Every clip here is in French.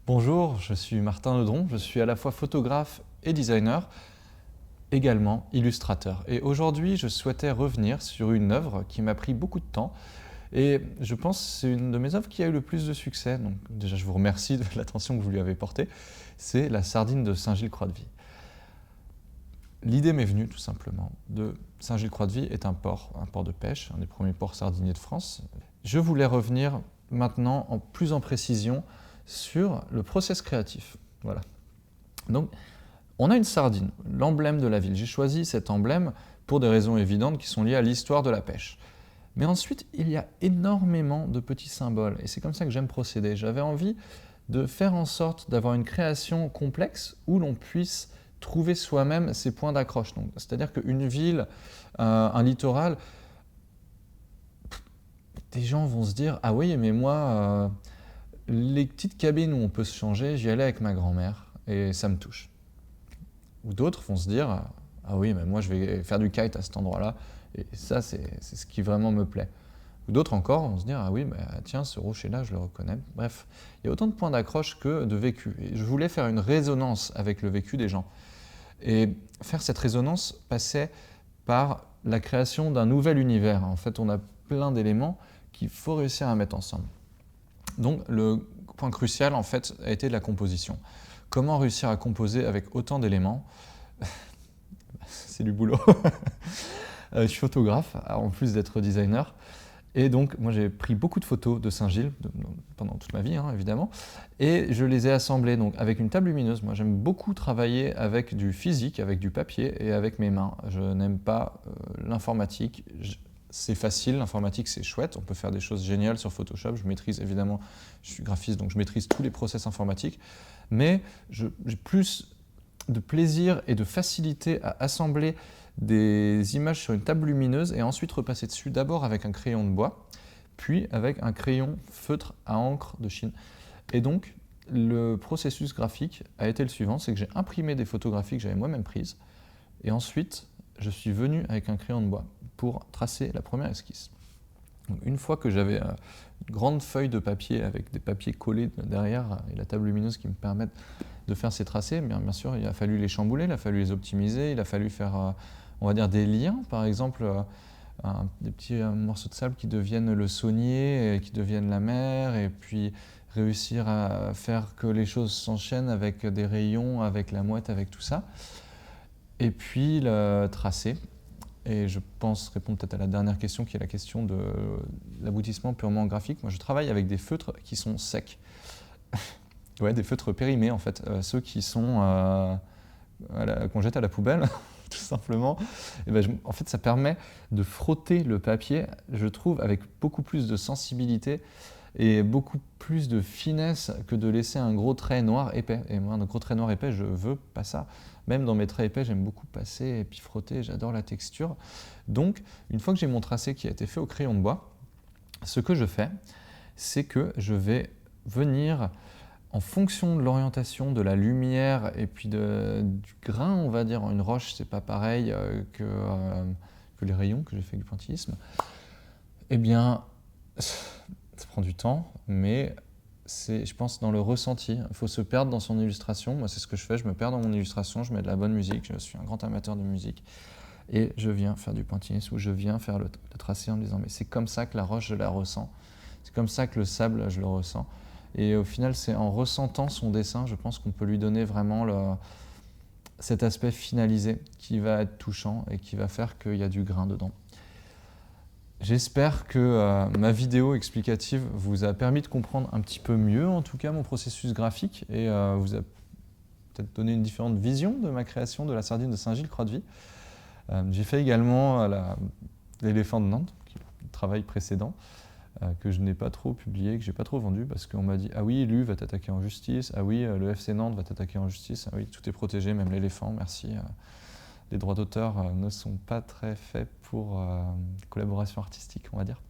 Bonjour, je suis Martin Ledron, je suis à la fois photographe et designer, également illustrateur. Et aujourd'hui, je souhaitais revenir sur une œuvre qui m'a pris beaucoup de temps et je pense que c'est une de mes œuvres qui a eu le plus de succès. Donc déjà, je vous remercie de l'attention que vous lui avez portée. C'est la sardine de Saint-Gilles-Croix-de-Vie. L'idée m'est venue tout simplement de Saint-Gilles-Croix-de-Vie est un port de pêche, un des premiers ports sardiniers de France. Je voulais revenir maintenant plus en précision sur le process créatif. Voilà. Donc, on a une sardine, l'emblème de la ville. J'ai choisi cet emblème pour des raisons évidentes qui sont liées à l'histoire de la pêche. Mais ensuite, il y a énormément de petits symboles et c'est comme ça que j'aime procéder. J'avais envie de faire en sorte d'avoir une création complexe où l'on puisse trouver soi-même ses points d'accroche. C'est-à-dire qu'une ville, un littoral, des gens vont se dire « Ah oui, mais moi, les petites cabines où on peut se changer, j'y allais avec ma grand-mère et ça me touche. » Ou d'autres vont se dire « Ah oui, mais moi je vais faire du kite à cet endroit-là et ça c'est ce qui vraiment me plaît. » Ou d'autres encore vont se dire « Ah oui, mais tiens, ce rocher-là, je le reconnais. » Bref, il y a autant de points d'accroche que de vécu. Et je voulais faire une résonance avec le vécu des gens. Et faire cette résonance passait par la création d'un nouvel univers. En fait, on a plein d'éléments qu'il faut réussir à mettre ensemble. Donc, le point crucial, en fait, a été la composition. Comment réussir à composer avec autant d'éléments? C'est du boulot. Je suis photographe, en plus d'être designer. Et donc, moi, j'ai pris beaucoup de photos de Saint-Gilles pendant toute ma vie, évidemment, et je les ai assemblées donc, avec une table lumineuse. Moi, j'aime beaucoup travailler avec du physique, avec du papier et avec mes mains. Je n'aime pas l'informatique. C'est facile, l'informatique, c'est chouette. On peut faire des choses géniales sur Photoshop. Je maîtrise, évidemment, je suis graphiste, donc je maîtrise tous les process informatiques. Mais j'ai plus de plaisir et de facilité à assembler des images sur une table lumineuse et ensuite repasser dessus d'abord avec un crayon de bois, puis avec un crayon feutre à encre de Chine. Et donc, le processus graphique a été le suivant, c'est que j'ai imprimé des photographies que j'avais moi-même prises, et ensuite, je suis venu avec un crayon de bois pour tracer la première esquisse. Donc, une fois que j'avais une grande feuille de papier avec des papiers collés derrière et la table lumineuse qui me permettent de faire ces tracés, bien sûr, il a fallu les chambouler, il a fallu les optimiser, il a fallu faire on va dire des liens, par exemple des petits morceaux de sable qui deviennent le saunier, qui deviennent la mer, et puis réussir à faire que les choses s'enchaînent avec des rayons, avec la mouette, avec tout ça. Et puis le tracé. Et je pense répondre peut-être à la dernière question qui est la question de l'aboutissement purement graphique. Moi je travaille avec des feutres qui sont secs. Ouais, des feutres périmés en fait, ceux qui sont qu'on jette à la poubelle. Tout simplement, et en fait ça permet de frotter le papier, je trouve, avec beaucoup plus de sensibilité et beaucoup plus de finesse que de laisser un gros trait noir épais. Et moi, un gros trait noir épais, je veux pas ça. Même dans mes traits épais, j'aime beaucoup passer et puis frotter, j'adore la texture. Donc, une fois que j'ai mon tracé qui a été fait au crayon de bois, ce que je fais, c'est que je vais venir en fonction de l'orientation, de la lumière et puis du grain, on va dire, une roche, c'est pas pareil que les rayons que j'ai fait avec du pointillisme. Eh bien, ça prend du temps, mais c'est, je pense, dans le ressenti. Il faut se perdre dans son illustration. Moi, c'est ce que je fais, je me perds dans mon illustration, je mets de la bonne musique, je suis un grand amateur de musique, et je viens faire du pointillisme ou je viens faire le tracé en me disant « mais c'est comme ça que la roche, je la ressens, c'est comme ça que le sable, je le ressens ». Et au final, c'est en ressentant son dessin, je pense qu'on peut lui donner vraiment cet aspect finalisé qui va être touchant et qui va faire qu'il y a du grain dedans. J'espère que ma vidéo explicative vous a permis de comprendre un petit peu mieux, en tout cas, mon processus graphique et vous a peut-être donné une différente vision de ma création de la sardine de Saint-Gilles-Croix-de-Vie. J'ai fait également l'éléphant de Nantes, qui est le travail précédent, que je n'ai pas trop publié, que je n'ai pas trop vendu, parce qu'on m'a dit « Ah oui, l'U va t'attaquer en justice, ah oui, le FC Nantes va t'attaquer en justice, ah oui, tout est protégé, même l'éléphant, merci. » Les droits d'auteur ne sont pas très faits pour collaboration artistique, on va dire.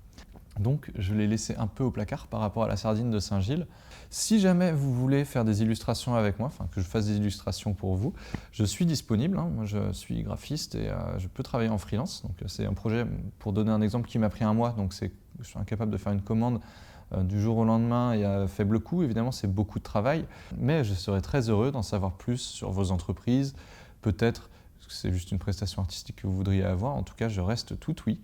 Donc je l'ai laissé un peu au placard par rapport à la sardine de Saint-Gilles. Si jamais vous voulez faire des illustrations avec moi, enfin que je fasse des illustrations pour vous, je suis disponible. Moi je suis graphiste et je peux travailler en freelance. Donc c'est un projet, pour donner un exemple, qui m'a pris un mois. Donc je suis incapable de faire une commande du jour au lendemain et à faible coût. Évidemment, c'est beaucoup de travail, mais je serais très heureux d'en savoir plus sur vos entreprises. Peut-être que c'est juste une prestation artistique que vous voudriez avoir. En tout cas, je reste tout oui.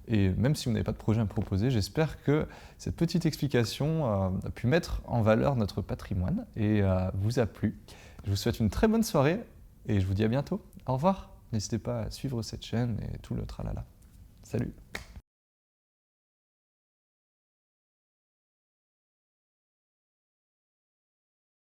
Et même si vous n'avez pas de projet à me proposer, j'espère que cette petite explication a pu mettre en valeur notre patrimoine et vous a plu. Je vous souhaite une très bonne soirée et je vous dis à bientôt. Au revoir. N'hésitez pas à suivre cette chaîne et tout le tralala. Salut!